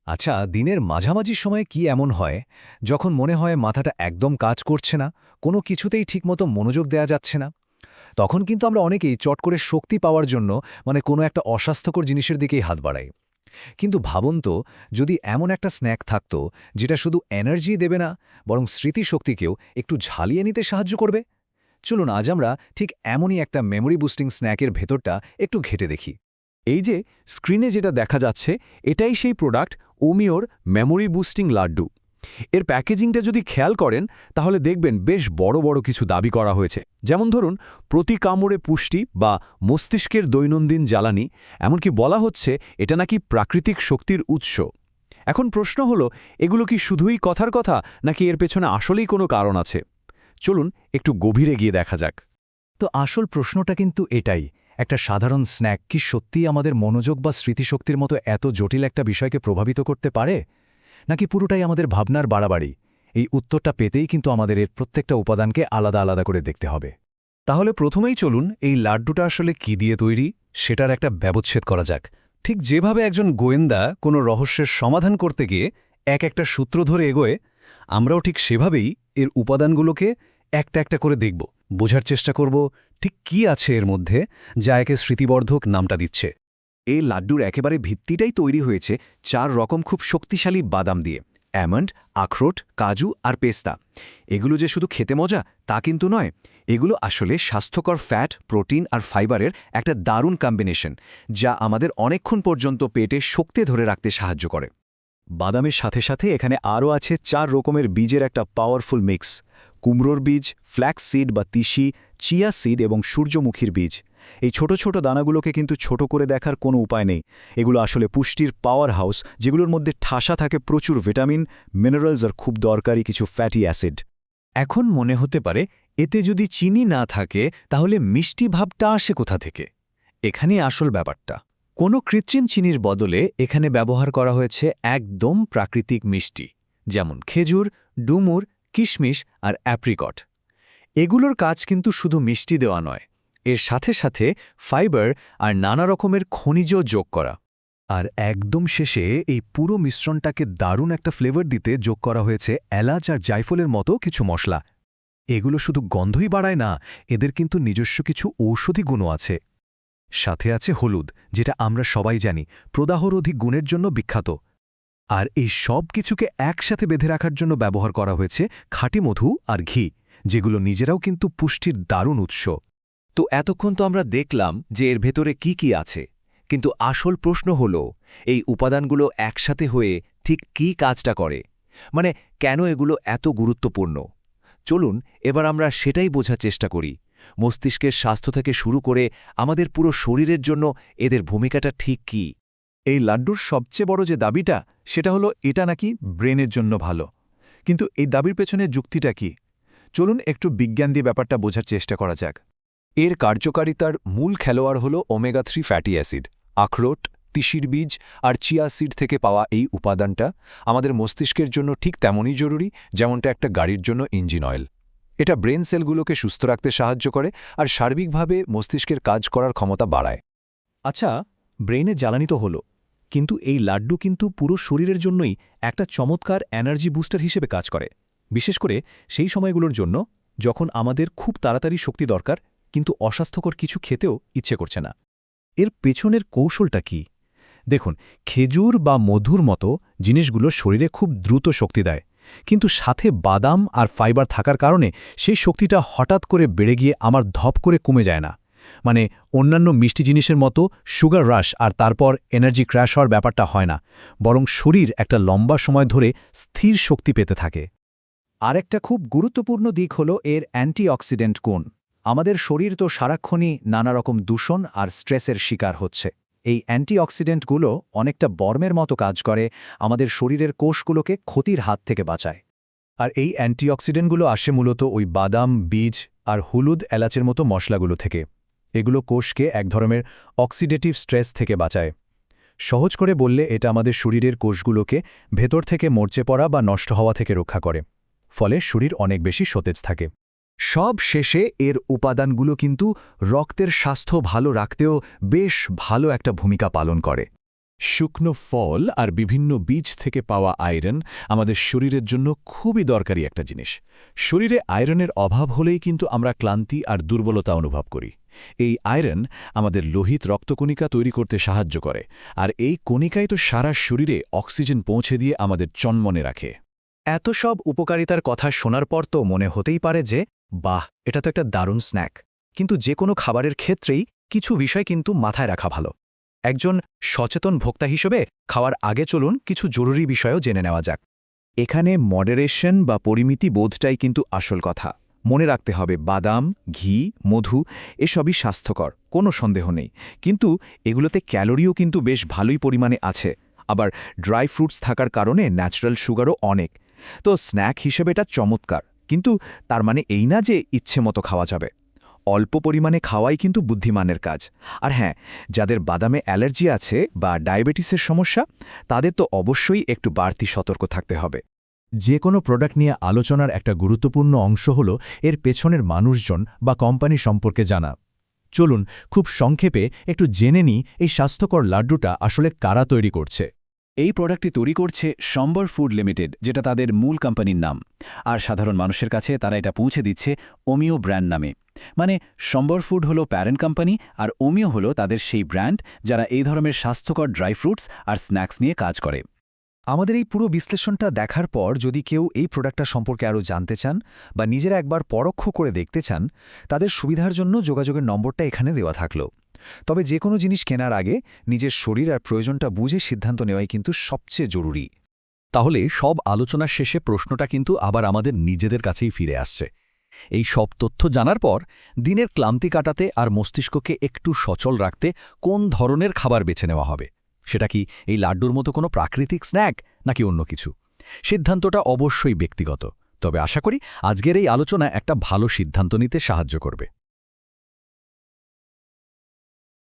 আচ্ছা, দিনের মাঝামাঝি সময়ে কি এমন হয় যখন মনে হয় মাথাটা একদম কাজ করছে না, কোনো কিছুতেই ঠিকমতো মনোযোগ দেয়া যাচ্ছে না? তখন কিন্তু আমরা অনেকেই চট করে শক্তি পাওয়ার জন্য কোনো একটা অস্বাস্থ্যকর জিনিসের দিকেই হাত বাড়াই। কিন্তু ভাবুন তো, যদি এমন একটা স্ন্যাক থাকতো যেটা শুধু এনার্জি দেবে না, বরং স্মৃতিশক্তিকেও একটু ঝালিয়ে নিতে সাহায্য করবে। চলুন আজ আমরা ঠিক এমনই একটা মেমোরি বুস্টিং স্ন্যাকের ভেতরটা একটু ঘেটে দেখি। এই যে স্ক্রিনে যেটা দেখা যাচ্ছে, এটাই সেই প্রোডাক্ট ওমিওর মেমোরি বুস্টিং লাড্ডু। এর প্যাকেজিংটা যদি খেয়াল করেন তাহলে দেখবেন বেশ বড় বড় কিছু দাবি করা হয়েছে, যেমন ধরুন প্রতি কামড়ে পুষ্টি বা মস্তিষ্কের দৈনন্দিন জ্বালানি। এমনকি বলা হচ্ছে এটা নাকি প্রাকৃতিক শক্তির উৎস। এখন প্রশ্ন হলো, এগুলো কি শুধুই কথার কথা, নাকি এর পেছনে আসলেই কোনো কারণ আছে? চলুন একটু গভীরে গিয়ে দেখা যাক। তো আসল প্রশ্নটা কিন্তু এটাই, একটা সাধারণ স্ন্যাক কি সত্যিই আমাদের মনোযোগ বা স্মৃতিশক্তির মতো এত জটিল একটা বিষয়কে প্রভাবিত করতে পারে, নাকি পুরোটাই আমাদের ভাবনার বাড়াবাড়ি? এই উত্তরটা পেতেই কিন্তু আমাদের এর প্রত্যেকটা উপাদানকে আলাদা আলাদা করে দেখতে হবে। তাহলে প্রথমেই চলুন এই লাড্ডুটা আসলে কি দিয়ে তৈরি সেটার একটা ব্যবচ্ছেদ করা যাক। ঠিক যেভাবে একজন গোয়েন্দা কোনো রহস্যের সমাধান করতে গিয়ে একটা সূত্র ধরে এগোয়, আমরাও ঠিক সেভাবেই এর উপাদানগুলোকে একটা একটা করে দেখব, বোঝার চেষ্টা করব ঠিক কি আছে এর মধ্যে যা একে স্মৃতিবর্ধক নামটা দিচ্ছে। এই লাড্ডুর একেবারে ভিত্তিটাই তৈরি হয়েছে 4 রকম খুব শক্তিশালী বাদাম দিয়ে: অ্যামন্ড, আখরোট, কাজু আর পেস্তা। এগুলো যে শুধু খেতে মজা তা কিন্তু নয়, এগুলো আসলে স্বাস্থ্যকর ফ্যাট, প্রোটিন আর ফাইবারের একটা দারুণ কম্বিনেশন, যা আমাদের অনেকক্ষণ পর্যন্ত পেটে শক্তি ধরে রাখতে সাহায্য করে। বাদামের সাথে সাথে এখানে আরও আছে 4 রকমের বীজের একটা পাওয়ারফুল মিক্স: কুমড়োর বীজ, ফ্ল্যাক্স সিড বা তিসি, চিয়া সিড এবং সূর্যমুখীর বীজ। এই ছোট ছোট দানাগুলোকে কিন্তু ছোট করে দেখার কোনো উপায় নেই। এগুলো আসলে পুষ্টির পাওয়ার হাউস, যেগুলোর মধ্যে ঠাসা থাকে প্রচুর ভিটামিন, মিনারেলস আর খুব দরকারি কিছু ফ্যাটি অ্যাসিড। এখন মনে হতে পারে, এতে যদি চিনি না থাকে তাহলে মিষ্টি ভাবটা আসে কোথা থেকে? এখানে আসল ব্যাপারটা, কোনো কৃত্রিম চিনির বদলে এখানে ব্যবহার করা হয়েছে একদম প্রাকৃতিক মিষ্টি, যেমন খেজুর, ডুমুর, কিশমিশ আর অ্যাপ্রিকট। এগুলোর কাজ কিন্তু শুধু মিষ্টি দেওয়া নয়, এর সাথে সাথে ফাইবার আর নানা রকমের খনিজ যোগ করা। আর একদম শেষে এই পুরো মিশ্রণটাকে দারুণ একটা ফ্লেভার দিতে যোগ করা হয়েছে এলাচ আর জায়ফলের মতো কিছু মশলা। এগুলো শুধু গন্ধই বাড়ায় না, এদের কিন্তু নিজস্ব কিছু ঔষধি গুণও আছে। সাথে আছে হলুদ, যেটা আমরা সবাই জানি প্রদাহরোধী গুণের জন্য বিখ্যাত। আর এই সব কিছুকে একসাথে বেঁধে রাখার জন্য ব্যবহার করা হয়েছে খাঁটি মধু আর ঘি, যেগুলো নিজেরাও কিন্তু পুষ্টির দারুণ উৎস। তো এতক্ষণ তো আমরা দেখলাম যে এর ভেতরে কি কি আছে, কিন্তু আসল প্রশ্ন হল, এই উপাদানগুলো একসাথে হয়ে ঠিক কি কাজটা করে? মানে কেন এগুলো এত গুরুত্বপূর্ণ? চলুন এবার আমরা সেটাই বোঝার চেষ্টা করি। মস্তিষ্কের স্বাস্থ্য থেকে শুরু করে আমাদের পুরো শরীরের জন্য এদের ভূমিকাটা ঠিক কি? এই লাড্ডুর সবচেয়ে বড় যে দাবিটা, সেটা হলো এটা নাকি ব্রেনের জন্য ভালো। কিন্তু এই দাবির পেছনে যুক্তিটা কি? চলুন একটু বিজ্ঞান দিয়ে ব্যাপারটা বোঝার চেষ্টা করা যাক। এর কার্যকারিতার মূল খেলোয়াড় হল ওমেগা-3 ফ্যাটি অ্যাসিড। আখরোট, তিসির বীজ আর চিয়া সিড থেকে পাওয়া এই উপাদানটা আমাদের মস্তিষ্কের জন্য ঠিক তেমনই জরুরি যেমনটা একটা গাড়ির জন্য ইঞ্জিন অয়েল। এটা ব্রেন সেলগুলোকে সুস্থ রাখতে সাহায্য করে আর সার্বিকভাবে মস্তিষ্কের কাজ করার ক্ষমতা বাড়ায়। আচ্ছা, ব্রেনের জ্বালানি তো হলো, কিন্তু এই লাড্ডু কিন্তু পুরো শরীরের জন্যই একটা চমৎকার এনার্জি বুস্টার হিসেবে কাজ করে, বিশেষ করে সেই সময়গুলোর জন্য যখন আমাদের খুব তাড়াতাড়ি শক্তি দরকার, কিন্তু অস্বাস্থ্যকর কিছু খেতেও ইচ্ছে করছে না। এর পেছনের কৌশলটা কি? দেখুন, খেজুর বা মধুর মতো জিনিসগুলো শরীরে খুব দ্রুত শক্তি দেয়, কিন্তু সাথে বাদাম আর ফাইবার থাকার কারণে সেই শক্তিটা হঠাৎ করে বেড়ে গিয়ে আমার ধপ করে কমে যায় না। মানে অন্যান্য মিষ্টি জিনিসের মতো সুগার রাশ আর তারপর এনার্জি ক্র্যাশ হওয়ার ব্যাপারটা হয় না, বরং শরীর একটা লম্বা সময় ধরে স্থির শক্তি পেতে থাকে। আরেকটা খুব গুরুত্বপূর্ণ দিক হল এর অ্যান্টিঅক্সিডেন্ট গুণ। আমাদের শরীর তো সারাক্ষণই নানা রকম দূষণ আর স্ট্রেসের শিকার হচ্ছে। এই অ্যান্টিঅক্সিডেন্টগুলো অনেকটা বর্মের মতো কাজ করে, আমাদের শরীরের কোষগুলোকে ক্ষতির হাত থেকে বাঁচায়। আর এই অ্যান্টিঅক্সিডেন্টগুলো আসে মূলত ওই বাদাম, বীজ আর হলুদ, এলাচের মতো মশলাগুলো থেকে। এগুলো কোষকে এক ধরনের অক্সিডেটিভ স্ট্রেস থেকে বাঁচায়। সহজ করে বললে এটা আমাদের শরীরের কোষগুলোকে ভেতর থেকে মরচে পড়া বা নষ্ট হওয়া থেকে রক্ষা করে, ফলে শরীর অনেক বেশি সতেজ থাকে। সব শেষে এর উপাদানগুলো কিন্তু রক্তের স্বাস্থ্য ভালো রাখতেও বেশ ভালো একটা ভূমিকা পালন করে। শুকনো ফল আর বিভিন্ন বীজ থেকে পাওয়া আয়রন আমাদের শরীরের জন্য খুবই দরকারি একটা জিনিস। শরীরে আয়রনের অভাব হলেই কিন্তু আমরা ক্লান্তি আর দুর্বলতা অনুভব করি। এই আয়রন আমাদের লোহিত রক্তকণিকা তৈরি করতে সাহায্য করে, আর এই কণিকাই তো সারা শরীরে অক্সিজেন পৌঁছে দিয়ে আমাদের চনমনে রাখে। এত সব উপকারিতার কথা শোনার পর তো মনে হতেই পারে যে বাহ, এটা তো একটা দারুণ স্ন্যাক। কিন্তু যে কোনো খাবারের ক্ষেত্রেই কিছু বিষয় কিন্তু মাথায় রাখা ভালো। একজন সচেতন ভোক্তা হিসেবে খাওয়ার আগে চলুন কিছু জরুরি বিষয়ও জেনে নেওয়া যাক। এখানে মডারেশন বা পরিমিতি বোধটাই কিন্তু আসল কথা। মনে রাখতে হবে বাদাম, ঘি, মধু এসবই স্বাস্থ্যকর, কোনো সন্দেহ নেই। কিন্তু এগুলোতে ক্যালোরিও কিন্তু বেশ ভালোই পরিমাণে আছে। আবার ড্রাই ফ্রুটস থাকার কারণে ন্যাচারাল সুগারও অনেক। তো স্ন্যাক হিসেবে এটা চমৎকার, কিন্তু তার মানে এই না যে ইচ্ছে মতো খাওয়া যাবে। অল্প পরিমাণে খাওয়াই কিন্তু বুদ্ধিমানের কাজ। আর হ্যাঁ, যাদের বাদামে অ্যালার্জি আছে বা ডায়াবেটিসের সমস্যা, তাদের তো অবশ্যই একটু বাড়তি সতর্ক থাকতে হবে। যে কোনো প্রোডাক্ট নিয়ে আলোচনার একটা গুরুত্বপূর্ণ অংশ হল এর পেছনের মানুষজন বা কোম্পানি সম্পর্কে জানা। চলুন খুব সংক্ষেপে একটু জেনে নিই এই স্বাস্থ্যকর লাড্ডুটা আসলে কারা তৈরি করছে। এই প্রোডাক্টটি তৈরি করছে সম্বর ফুড লিমিটেড, যেটা তাদের মূল কোম্পানির নাম। আর সাধারণ মানুষের কাছে তারা এটা পৌঁছে দিচ্ছে ওমিও ব্র্যান্ড নামে। মানে সম্বর ফুড হলো প্যারেন্ট কোম্পানি, আর ওমিও হলো তাদের সেই ব্র্যান্ড যারা এই ধরনের স্বাস্থ্যকর ড্রাই ফ্রুটস আর স্ন্যাক্স নিয়ে কাজ করে। আমাদের এই পুরো বিশ্লেষণটা দেখার পর যদি কেউ এই প্রোডাক্টটা সম্পর্কে আরও জানতে চান বা নিজেরা একবার পরোক্ষ করে দেখতে চান, তাদের সুবিধার জন্য যোগাযোগের নম্বরটা এখানে দেওয়া থাকলো। তবে যে কোনো জিনিস কেনার আগে নিজের শরীর আর প্রয়োজনটা বুঝে সিদ্ধান্ত নেওয়াই কিন্তু সবচেয়ে জরুরি। তাহলে সব আলোচনার শেষে প্রশ্নটা কিন্তু আবার আমাদের নিজেদের কাছেই ফিরে আসছে। এই সব তথ্য জানার পর দিনের ক্লান্তি কাটাতে আর মস্তিষ্ককে একটু সচল রাখতে কোন ধরনের খাবার বেছে নেওয়া হবে? সেটা কি এই লাড্ডুর মতো কোনো প্রাকৃতিক স্ন্যাক, নাকি অন্য কিছু? সিদ্ধান্তটা অবশ্যই ব্যক্তিগত, তবে আশা করি আজকের এই আলোচনা একটা ভালো সিদ্ধান্ত নিতে সাহায্য করবে।